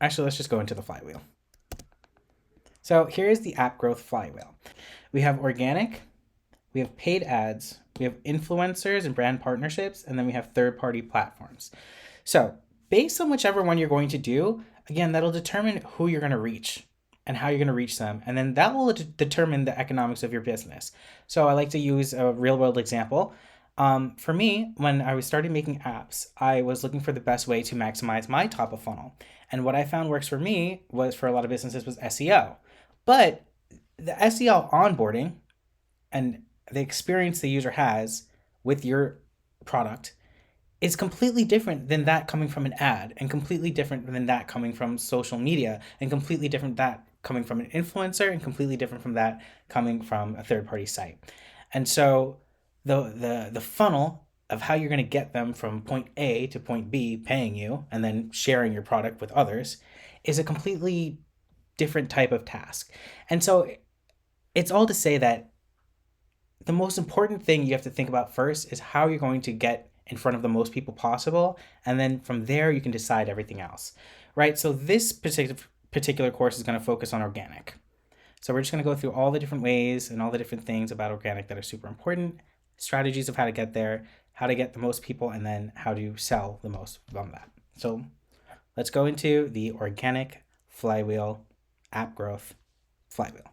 Actually, let's just go into the flywheel. So here's the app growth flywheel. We have organic, we have paid ads, we have influencers and brand partnerships, and then we have third-party platforms. So based on whichever one you're going to do, again, that'll determine who you're going to reach and how you're going to reach them. And then that will determine the economics of your business. So I like to use a real world example. For me, when I was starting making apps, I was looking for the best way to maximize my top of funnel. And what I found works for me was for a lot of businesses was SEO. But the SEO onboarding and the experience the user has with your product is completely different than that coming from an ad, and completely different than that coming from social media, and completely different that coming from an influencer, and completely different from that coming from a third-party site. And so the funnel of how you're going to get them from point A to point B, paying you and then sharing your product with others, is a completely different type of task. And so it's all to say that the most important thing you have to think about first is how you're going to get in front of the most people possible, and then from there you can decide everything else, right? So this particular course is going to focus on organic. So we're just going to go through all the different ways and all the different things about organic that are super important, strategies of how to get there, how to get the most people, and then how to sell the most from that. So let's go into the organic flywheel, app growth flywheel.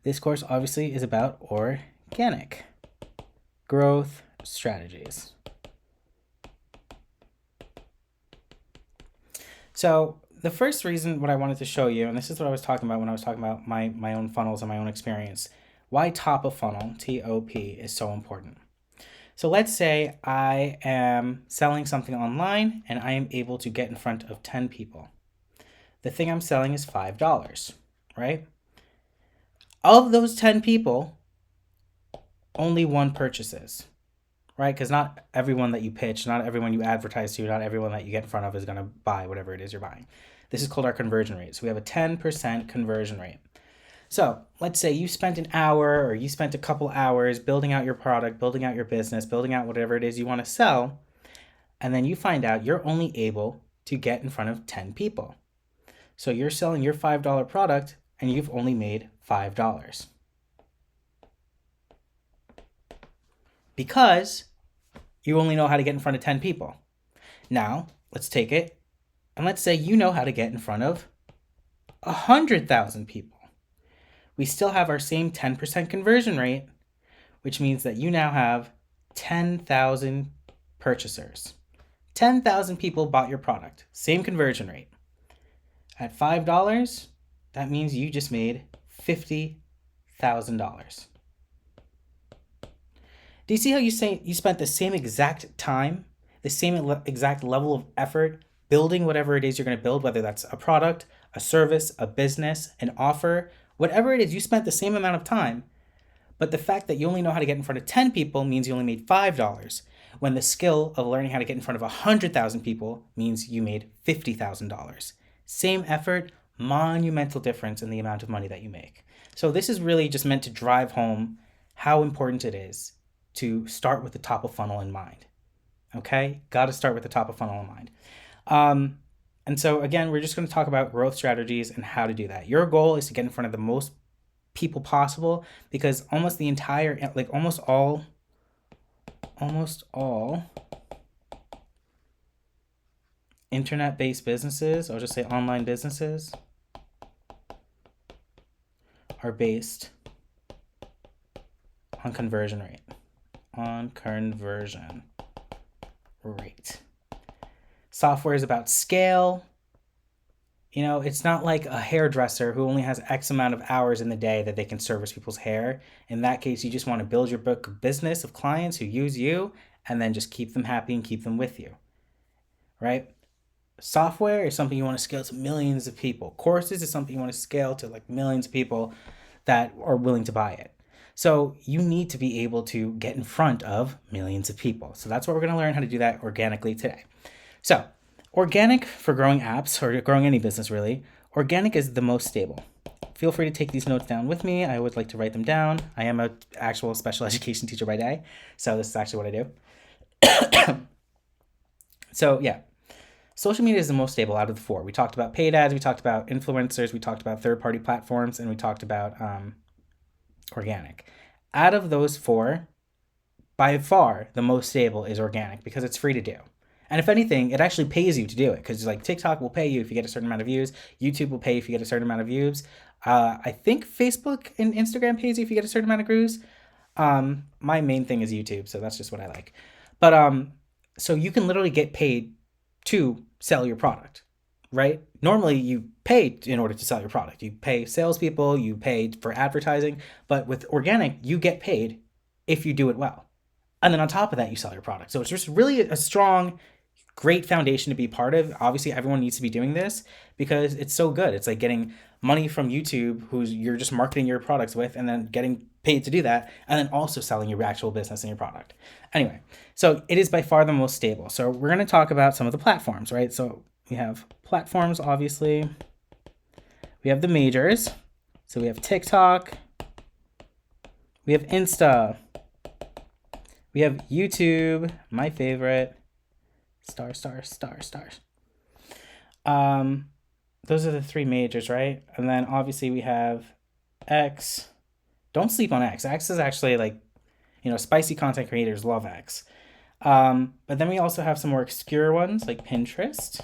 This course obviously is about organic growth strategies. So the first reason what I wanted to show you, and this is what I was talking about when I was talking about my own funnels and my own experience, why top of funnel, TOP, is so important. So let's say I am selling something online and I am able to get in front of 10 people. The thing I'm selling is $5, right? Of those 10 people, only one purchases, right? Because not everyone that you pitch, not everyone you advertise to, not everyone that you get in front of is going to buy whatever it is you're buying. This is called our conversion rate. So we have a 10% conversion rate. So let's say you spent an hour or you spent a couple hours building out your product, building out your business, building out whatever it is you want to sell, and then you find out you're only able to get in front of 10 people. So you're selling your $5 product and you've only made $5. Because you only know how to get in front of 10 people. Now, let's take it and let's say you know how to get in front of 100,000 people. We still have our same 10% conversion rate, which means that you now have 10,000 purchasers. 10,000 people bought your product, same conversion rate. At $5, that means you just made $50,000. Do you see how you spent the same exact time, the same exact level of effort building whatever it is you're going to build, whether that's a product, a service, a business, an offer, whatever it is, you spent the same amount of time, but the fact that you only know how to get in front of 10 people means you only made $5, when the skill of learning how to get in front of 100,000 people means you made $50,000. Same effort, monumental difference in the amount of money that you make. So this is really just meant to drive home how important it is to start with the top of funnel in mind. Okay? Got to start with the top of funnel in mind. And so again, we're just going to talk about growth strategies and how to do that. Your goal is to get in front of the most people possible, because almost all internet-based businesses, I'll just say online businesses, are based on conversion rate. Software is about scale. It's not like a hairdresser who only has X amount of hours in the day that they can service people's hair. In that case, you just want to build your book of business of clients who use you and then just keep them happy and keep them with you, right? Software is something you want to scale to millions of people. Courses is something you want to scale to like millions of people that are willing to buy it. So you need to be able to get in front of millions of people. So that's what we're going to learn how to do that organically today. So organic for growing apps or growing any business really, organic is the most stable. Feel free to take these notes down with me. I would like to write them down. I am an actual special education teacher by day, so this is actually what I do. So yeah, Social media is the most stable out of the four. We talked about paid ads, we talked about influencers, we talked about third-party platforms, and we talked about organic. Out of those four, by far the most stable is organic because it's free to do. And if anything, it actually pays you to do it because like TikTok will pay you if you get a certain amount of views. YouTube will pay you if you get a certain amount of views. I think Facebook and Instagram pays you if you get a certain amount of views. My main thing is YouTube, so that's just what I like. But so you can literally get paid to sell your product, right? Normally you pay in order to sell your product. You pay salespeople, you pay for advertising, but with organic, you get paid if you do it well. And then on top of that, you sell your product. So it's just really a strong, great foundation to be part of. Obviously, everyone needs to be doing this because it's so good. It's like getting money from YouTube, who's you're just marketing your products with, and then getting paid to do that, and then also selling your actual business and your product. Anyway, so it is by far the most stable. So we're going to talk about some of the platforms, right? So we have platforms, obviously. We have the majors. So we have TikTok. We have Insta. We have YouTube, my favorite. Stars. Those are the three majors, right? And then obviously we have X. Don't sleep on X. X is actually like, spicy content creators love X. But then we also have some more obscure ones like Pinterest.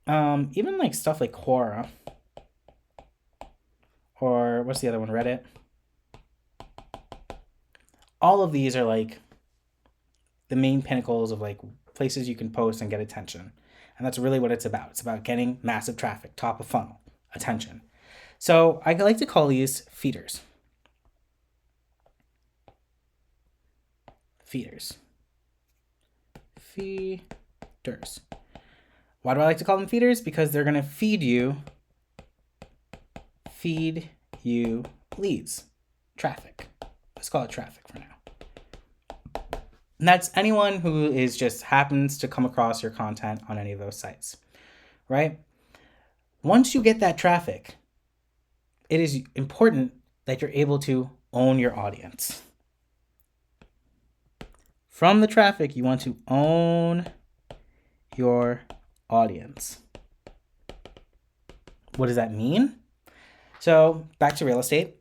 Even like stuff like Quora. Or what's the other one? Reddit. All of these are like the main pinnacles of like places you can post and get attention. And that's really what it's about. It's about getting massive traffic, top of funnel, attention. So I like to call these feeders. Feeders. Why do I like to call them feeders? Because they're going to feed you leads, traffic. Let's call it traffic for now. And that's anyone who is just happens to come across your content on any of those sites, right? Once you get that traffic, it is important that you're able to own your audience. From the traffic, you want to own your audience. What does that mean? So back to real estate.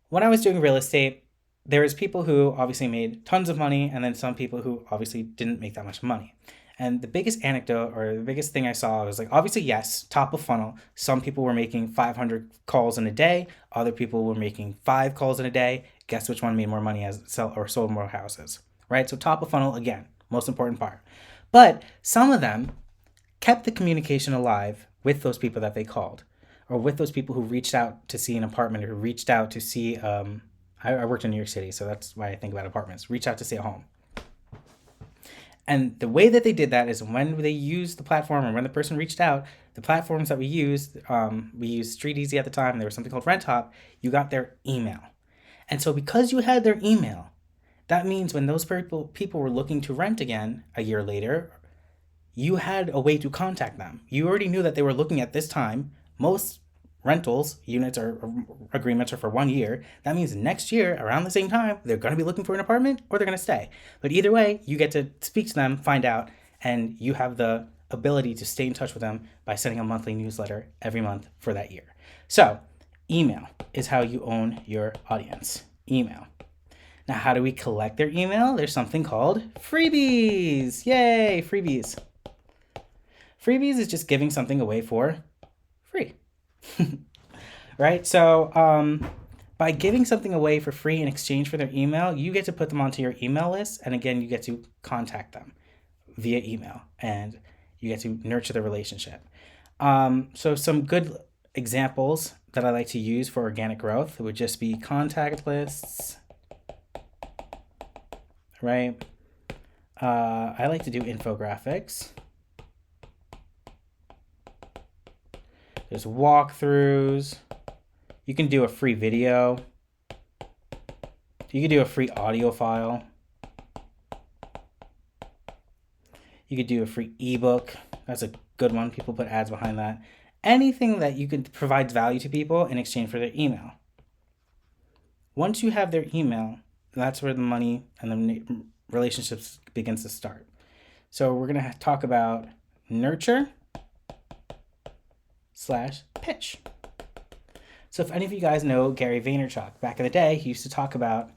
When I was doing real estate, there was people who obviously made tons of money and then some people who obviously didn't make that much money. And the biggest anecdote or the biggest thing I saw was like, obviously, yes, top of funnel. Some people were making 500 calls in a day. Other people were making 5 calls in a day. Guess which one made more money as sold more houses, right? So top of funnel, again, most important part. But some of them kept the communication alive with those people that they called or with those people who reached out to see an apartment or who reached out to see, I worked in New York City, so that's why I think about apartments. Reach out to see a home. And the way that they did that is when they used the platform or when the person reached out, the platforms that we used Street Easy at the time, there was something called RentHop, you got their email. And so because you had their email, that means when those people were looking to rent again a year later, you had a way to contact them. You already knew that they were looking at this time. Most rentals, units, or agreements are for 1 year. That means next year, around the same time, they're going to be looking for an apartment or they're going to stay. But either way, you get to speak to them, find out, and you have the ability to stay in touch with them by sending a monthly newsletter every month for that year. So email is how you own your audience. Email. Now, how do we collect their email? There's something called freebies. Yay, freebies. Freebies is just giving something away for free. Right? So by giving something away for free in exchange for their email, you get to put them onto your email list. And again, you get to contact them via email and you get to nurture the relationship. So some good examples that I like to use for organic growth would just be contact lists, right? I like to do infographics. There's walkthroughs. You can do a free video. You can do a free audio file. You could do a free ebook. That's a good one. People put ads behind that. Anything that you could provide value to people in exchange for their email. Once you have their email, that's where the money and the relationships begins to start. So we're going to talk about nurture / pitch. So if any of you guys know Gary Vaynerchuk, back in the day, he used to talk about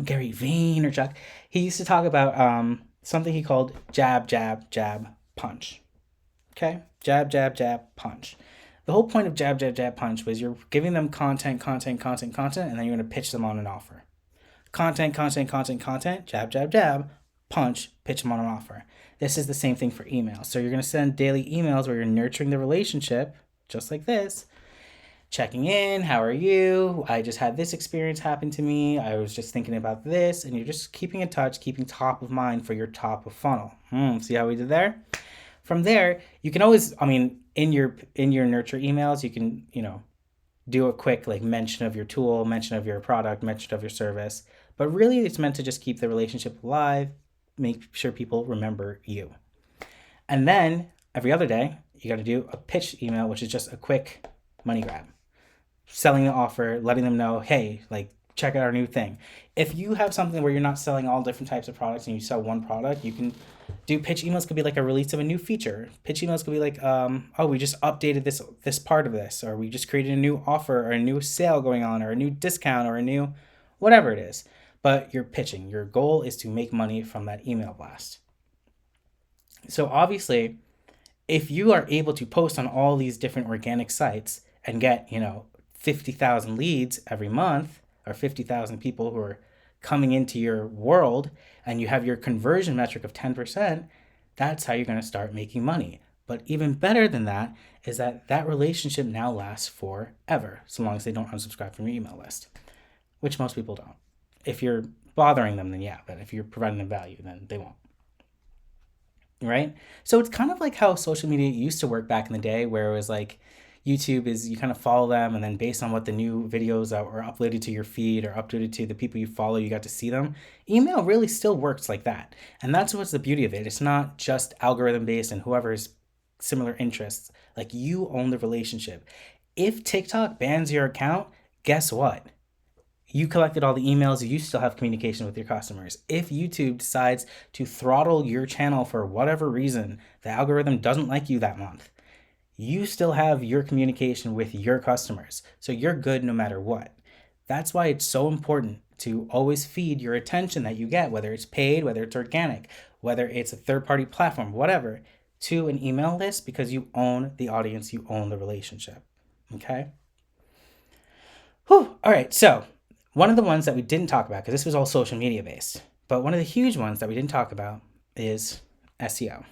Gary Vaynerchuk. He used to talk about something he called jab, jab, jab, punch. Okay? Jab, jab, jab, punch. The whole point of jab, jab, jab, punch was you're giving them content, and then you're going to pitch them on an offer. Content, jab, jab, jab, punch, pitch them on an offer. This is the same thing for email. So you're going to send daily emails where you're nurturing the relationship, just like this. Checking in, how are you? I just had this experience happen to me. I was just thinking about this. And you're just keeping in touch, keeping top of mind for your top of funnel. See how we did there? From there, you can always, in your nurture emails, you can, do a quick mention of your tool, mention of your product, mention of your service. But really, it's meant to just keep the relationship alive, make sure people remember you. And then every other day, you got to do a pitch email, which is just a quick money grab. Selling the offer, letting them know, hey, check out our new thing. If you have something where you're not selling all different types of products and you sell one product, you can do pitch emails. Could be like a release of a new feature. Pitch emails could be like, we just updated this part of this, or we just created a new offer or a new sale going on, or a new discount, or a new whatever it is. But you're pitching. Your goal is to make money from that email blast. So obviously, if you are able to post on all these different organic sites and get, 50,000 leads every month, or 50,000 people who are coming into your world, and you have your conversion metric of 10%, that's how you're going to start making money. But even better than that is that relationship now lasts forever, so long as they don't unsubscribe from your email list, which most people don't. If you're bothering them, then yeah, but if you're providing them value, then they won't. Right? So it's kind of like how social media used to work back in the day, where it was like YouTube is you kind of follow them, and then based on what the new videos that were uploaded to your feed or uploaded to the people you follow, you got to see them. Email really still works like that. And that's what's the beauty of it. It's not just algorithm based and whoever's similar interests. You own the relationship. If TikTok bans your account, guess what? You collected all the emails, you still have communication with your customers. If YouTube decides to throttle your channel for whatever reason, the algorithm doesn't like you that month, you still have your communication with your customers. So you're good no matter what. That's why it's so important to always feed your attention that you get, whether it's paid, whether it's organic, whether it's a third-party platform, whatever, to an email list, because you own the audience, you own the relationship. Okay? Whew. All right, so one of the ones that we didn't talk about, because this was all social media based, but one of the huge ones that we didn't talk about is SEO.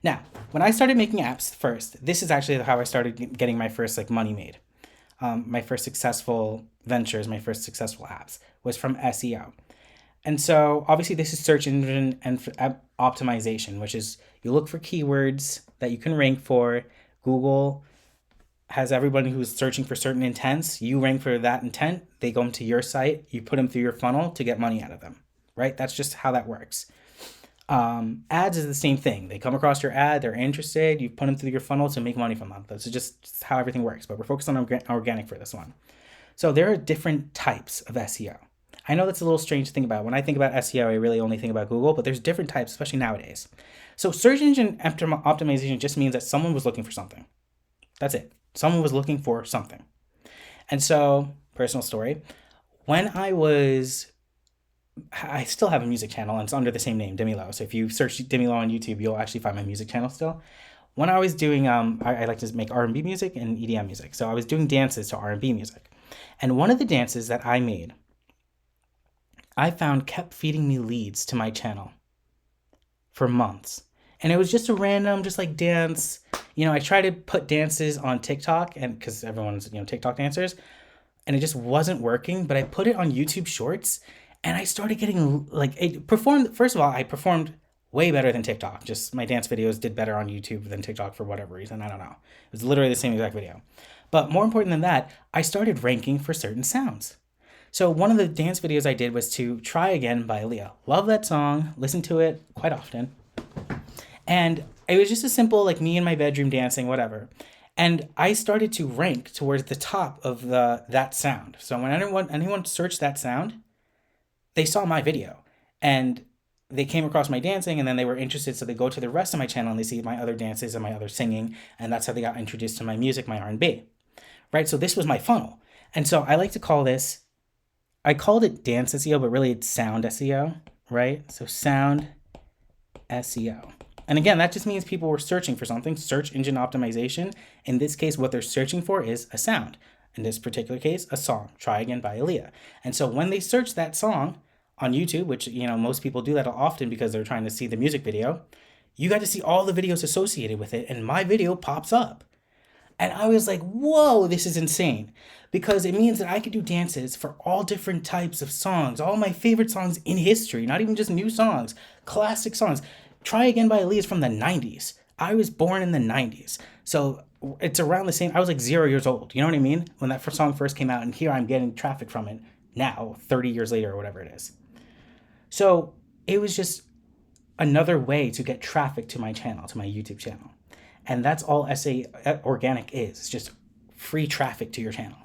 Now, when I started making apps first, this is actually how I started getting my first money made. My first successful ventures, my first successful apps was from SEO. And so obviously this is search engine and optimization, which is you look for keywords that you can rank for. Google has everybody who's searching for certain intents. You rank for that intent. They go into your site. You put them through your funnel to get money out of them, right? That's just how that works. Ads is the same thing. They come across your ad, they're interested, you put them through your funnel to make money from them. That's just how everything works, but we're focused on organic for this one. So there are different types of SEO. I know that's a little strange to think about. When I think about SEO, I really only think about Google, but there's different types, especially nowadays. So search engine optimization just means that someone was looking for something. That's it. Someone was looking for something. And so, personal story, when I still have a music channel, and it's under the same name, dimilowe. So if you search dimilowe on YouTube, you'll actually find my music channel still. When I was doing, I like to make R&B music and EDM music. So I was doing dances to R&B music. And one of the dances that I made, I found kept feeding me leads to my channel for months. And it was just a random, dance. I try to put dances on TikTok, and because everyone's, TikTok dancers, and it just wasn't working. But I put it on YouTube Shorts, and I started getting, it performed, first of all, I performed way better than TikTok. Just my dance videos did better on YouTube than TikTok for whatever reason. I don't know. It was literally the same exact video. But more important than that, I started ranking for certain sounds. So one of the dance videos I did was to Try Again by Aaliyah. Love that song. Listen to it quite often. And it was just a simple, me in my bedroom dancing, whatever. And I started to rank towards the top of that sound. So when anyone searched that sound, they saw my video. And they came across my dancing and then they were interested, so they go to the rest of my channel and they see my other dances and my other singing, and that's how they got introduced to my music, my R&B, right? So this was my funnel. And so I like to call this, I called it dance SEO, but really it's sound SEO, right? So sound SEO. And again, that just means people were searching for something, search engine optimization. In this case, what they're searching for is a sound. In this particular case, a song, Try Again by Aaliyah. And so when they search that song on YouTube, which, you know, most people do that often because they're trying to see the music video, you got to see all the videos associated with it, and my video pops up. And I was like, whoa, this is insane. Because it means that I could do dances for all different types of songs, all my favorite songs in history, not even just new songs, classic songs. Try Again by Aaliyah is from the 90s. I was born in the 90s. So it's around the same, I was like 0 years old. You know what I mean? When that song first came out, and here I'm getting traffic from it now, 30 years later or whatever it is. So it was just another way to get traffic to my channel, to my YouTube channel. And that's all organic is. It's just free traffic to your channel.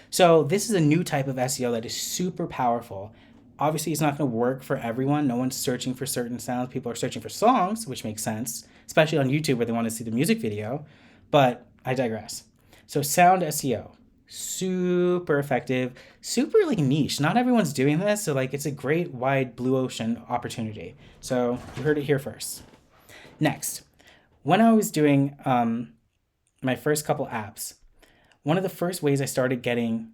So this is a new type of SEO that is super powerful. Obviously, it's not going to work for everyone. No one's searching for certain sounds. People are searching for songs, which makes sense, especially on YouTube where they want to see the music video. But I digress. So sound SEO, super effective, super like niche. Not everyone's doing this. So like it's a great wide blue ocean opportunity. So you heard it here first. Next, when I was doing my first couple apps, one of the first ways I started getting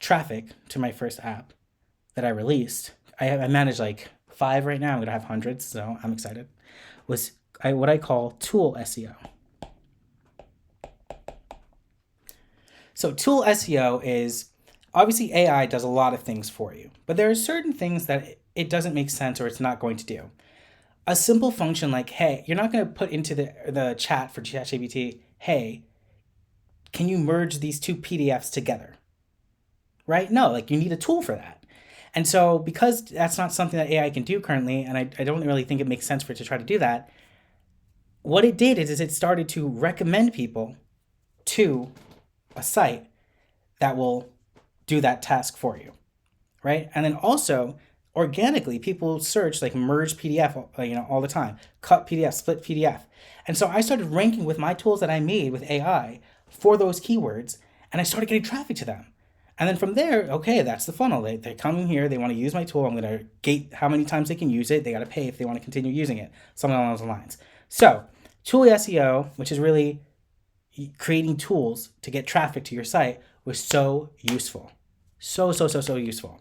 traffic to my first app that I released, I manage like 5 right now, I'm going to have hundreds, so I'm excited, was what I call tool SEO. So tool SEO is, obviously AI does a lot of things for you, but there are certain things that it doesn't make sense or it's not going to do. A simple function like, hey, you're not going to put into the chat for ChatGPT, hey, can you merge these 2 PDFs together? Right? No, like you need a tool for that. And so because that's not something that AI can do currently, and I don't really think it makes sense for it to try to do that, what it did is it started to recommend people to a site that will do that task for you, right? And then also, organically, people search like merge PDF, all the time, cut PDF, split PDF. And so I started ranking with my tools that I made with AI for those keywords, and I started getting traffic to them. And then from there, okay, that's the funnel. They come in here, they want to use my tool. I'm going to gate how many times they can use it. They got to pay if they want to continue using it, something along those lines. So tool SEO, which is really creating tools to get traffic to your site, was so useful. So useful.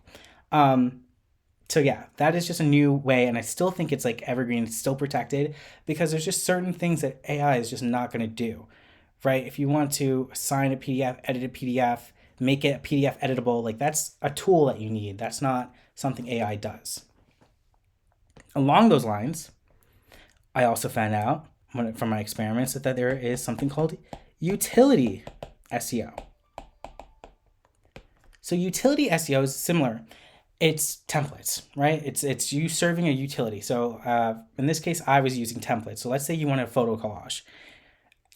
So yeah, that is just a new way, and I still think it's like evergreen, it's still protected, because there's just certain things that AI is just not going to do, right? If you want to assign a PDF, edit a PDF, make it a PDF editable, like that's a tool that you need. That's not something AI does. Along those lines, I also found out from my experiments that there is something called utility SEO. So utility SEO is similar. It's templates, right? It's you serving a utility. So in this case, I was using templates. So let's say you want a photo collage.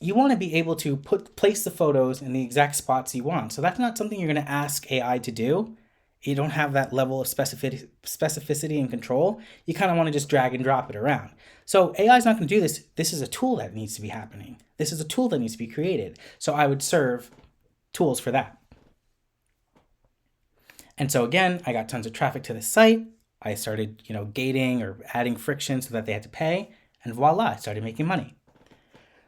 You want to be able to place the photos in the exact spots you want. So that's not something you're going to ask AI to do. You don't have that level of specificity and control. You kind of want to just drag and drop it around. So AI is not going to do this. This is a tool that needs to be happening. This is a tool that needs to be created. So I would serve tools for that. And so again, I got tons of traffic to the site. I started, gating or adding friction so that they had to pay, and voila, I started making money.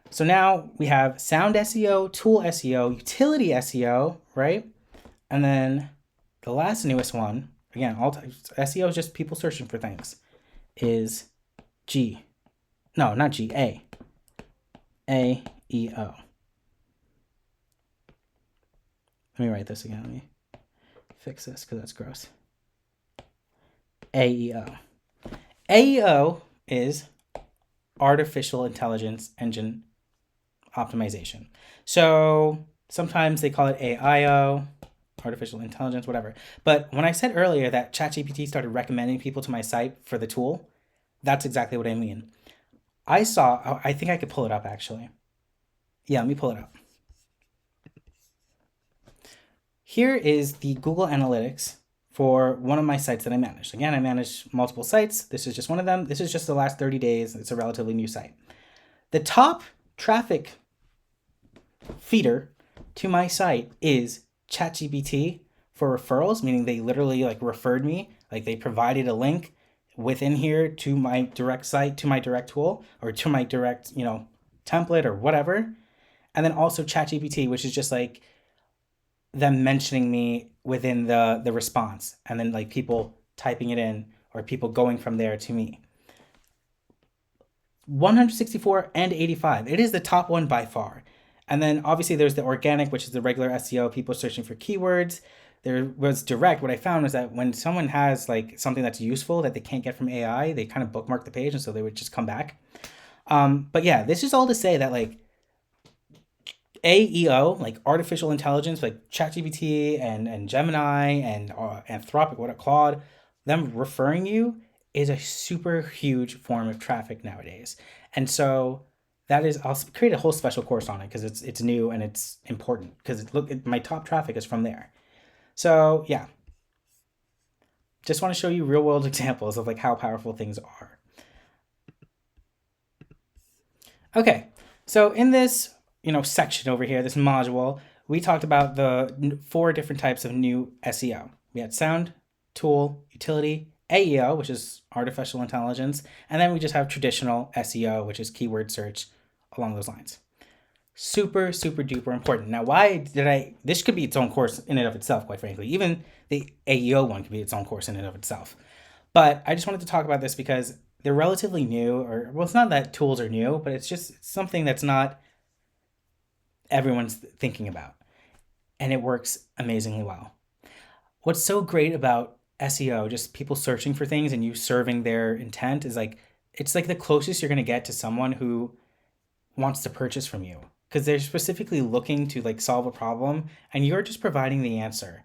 So now we have sound SEO, tool SEO, utility SEO, right? And then the last newest one, again, all SEO is just people searching for things, is AEO. Let me write this again. Let me fix this because that's gross. AEO. AEO is artificial intelligence engine optimization. So sometimes they call it AIO, artificial intelligence, whatever. But when I said earlier that ChatGPT started recommending people to my site for the tool, that's exactly what I mean. I think I could pull it up actually. Yeah, let me pull it up. Here is the Google Analytics for one of my sites that I manage. Again, I manage multiple sites. This is just one of them. This is just the last 30 days. It's a relatively new site. The top traffic feeder to my site is ChatGPT for referrals, meaning they literally like referred me, like they provided a link within here to my direct site, to my direct tool, or to my direct, template or whatever. And then also ChatGPT, which is just like them mentioning me within the response, and then like people typing it in or people going from there to me. 164 and 85. It is the top one by far. And then obviously there's the organic, which is the regular SEO, people searching for keywords. There was direct. What I found was that when someone has like something that's useful that they can't get from AI, they kind of bookmark the page, and so they would just come back. But yeah, this is all to say that like AEO, like artificial intelligence, like ChatGPT and Gemini and Anthropic, Claude, them referring you is a super huge form of traffic nowadays. And so that is, I'll create a whole special course on it because it's new and it's important, because look, my top traffic is from there. So yeah, just want to show you real world examples of like how powerful things are. Okay, so in this section over here, this module, we talked about the 4 different types of new SEO. We had sound, tool, utility, AEO, which is artificial intelligence, and then we just have traditional SEO, which is keyword search, along those lines. Super, super duper important. Now, this could be its own course in and of itself, quite frankly. Even the AEO one could be its own course in and of itself. But I just wanted to talk about this because they're relatively new, it's not that tools are new, but it's just something that's not everyone's thinking about. And it works amazingly well. What's so great about SEO, just people searching for things and you serving their intent, is like, it's like the closest you're going to get to someone who wants to purchase from you, because they're specifically looking to like solve a problem and you're just providing the answer.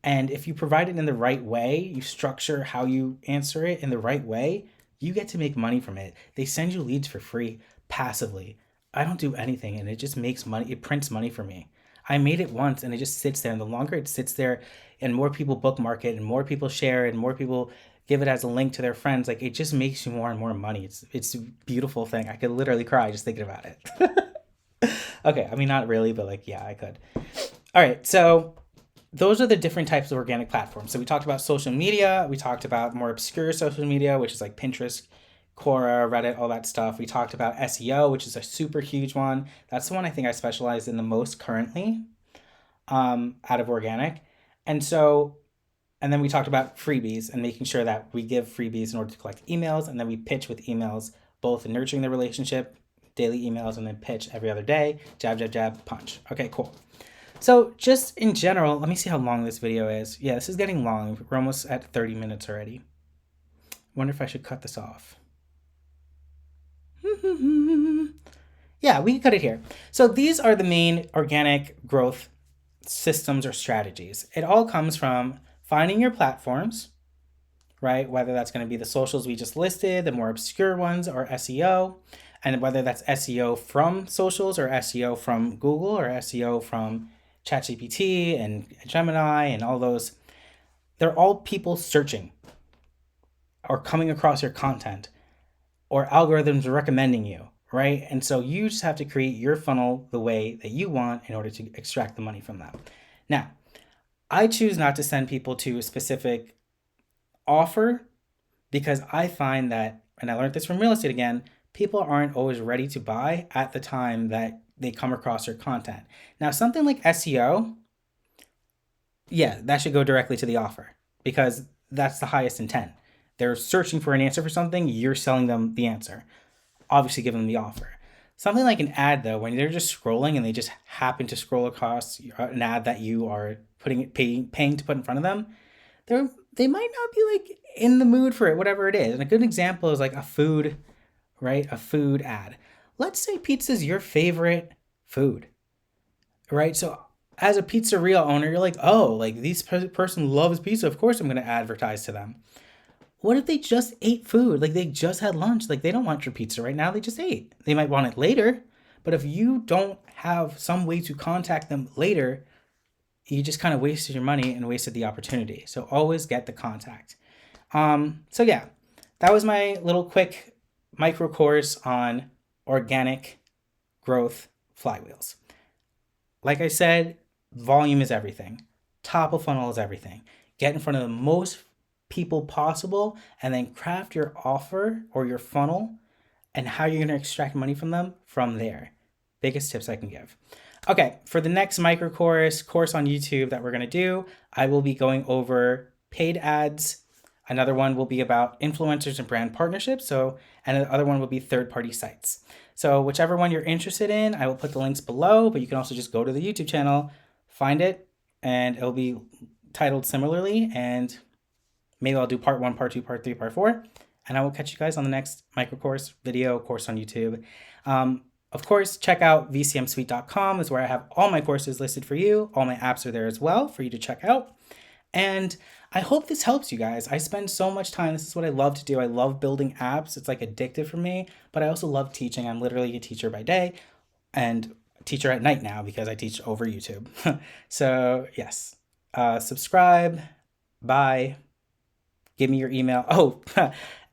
And if you provide it in the right way, you structure how you answer it in the right way, you get to make money from it. They send you leads for free, passively. I don't do anything, and it just makes money. It prints money for me. I made it once and it just sits there, and the longer it sits there and more people bookmark it and more people share it and more people give it as a link to their friends, like it just makes you more and more money. It's a beautiful thing. I could literally cry just thinking about it. Okay, I mean, not really, but like, yeah, I could. All right, so those are the different types of organic platforms. So we talked about social media. We talked about more obscure social media, which is like Pinterest, Quora, Reddit, all that stuff. We talked about SEO, which is a super huge one. That's the one I think I specialize in the most currently, out of organic. And then we talked about freebies and making sure that we give freebies in order to collect emails, and then we pitch with emails, both in nurturing the relationship, daily emails, and then pitch every other day, jab, jab, jab, punch. Okay, cool. So just in general, let me see how long this video is. Yeah, this is getting long. We're almost at 30 minutes already. Wonder if I should cut this off. Yeah, we can cut it here. So these are the main organic growth systems or strategies. It all comes from finding your platforms, right? Whether that's going to be the socials we just listed, the more obscure ones, or SEO, and whether that's SEO from socials or SEO from Google or SEO from ChatGPT and Gemini and all those. They're all people searching or coming across your content, or algorithms recommending you, right? And so you just have to create your funnel the way that you want in order to extract the money from that. Now, I choose not to send people to a specific offer because I find that, and I learned this from real estate again, people aren't always ready to buy at the time that they come across your content. Now, something like SEO, yeah, that should go directly to the offer because that's the highest intent. They're searching for an answer for something, you're selling them the answer. Obviously give them the offer. Something like an ad though, when they're just scrolling and they just happen to scroll across an ad that you are paying to put in front of them, they might not be like in the mood for it, whatever it is. And a good example is like a food, right? A food ad. Let's say pizza is your favorite food, right? So as a pizzeria owner, you're like, oh, like this person loves pizza. Of course I'm going to advertise to them. What if they just ate food? Like they just had lunch. Like they don't want your pizza right now. They just ate. They might want it later. But if you don't have some way to contact them later, you just kind of wasted your money and wasted the opportunity. So always get the contact. So yeah, that was my little quick micro course on organic growth flywheels. Like I said, volume is everything. Top of funnel is everything. Get in front of the most people possible and then craft your offer or your funnel and how you're going to extract money from them from there. Biggest tips I can give. Okay, for the next micro course on YouTube that we're going to do, I will be going over paid ads. Another one will be about influencers and brand partnerships. And the other one will be third-party sites. So whichever one you're interested in, I will put the links below, but you can also just go to the YouTube channel, find it, and it'll be titled similarly. And maybe I'll do part 1, part 2, part 3, part 4. And I will catch you guys on the next micro course on YouTube. Of course, check out vcmsuite.com is where I have all my courses listed for you. All my apps are there as well for you to check out. And I hope this helps you guys. I spend so much time. This is what I love to do. I love building apps. It's like addictive for me, but I also love teaching. I'm literally a teacher by day and a teacher at night now because I teach over YouTube. So yes, subscribe, bye, give me your email. Oh,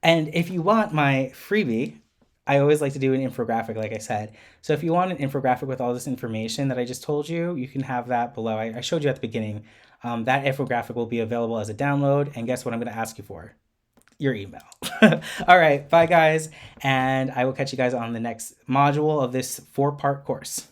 and if you want my freebie, I always like to do an infographic, like I said. So if you want an infographic with all this information that I just told you, you can have that below. I showed you at the beginning. That infographic will be available as a download. And guess what I'm going to ask you for? Your email. All right. Bye, guys. And I will catch you guys on the next module of this 4-part course.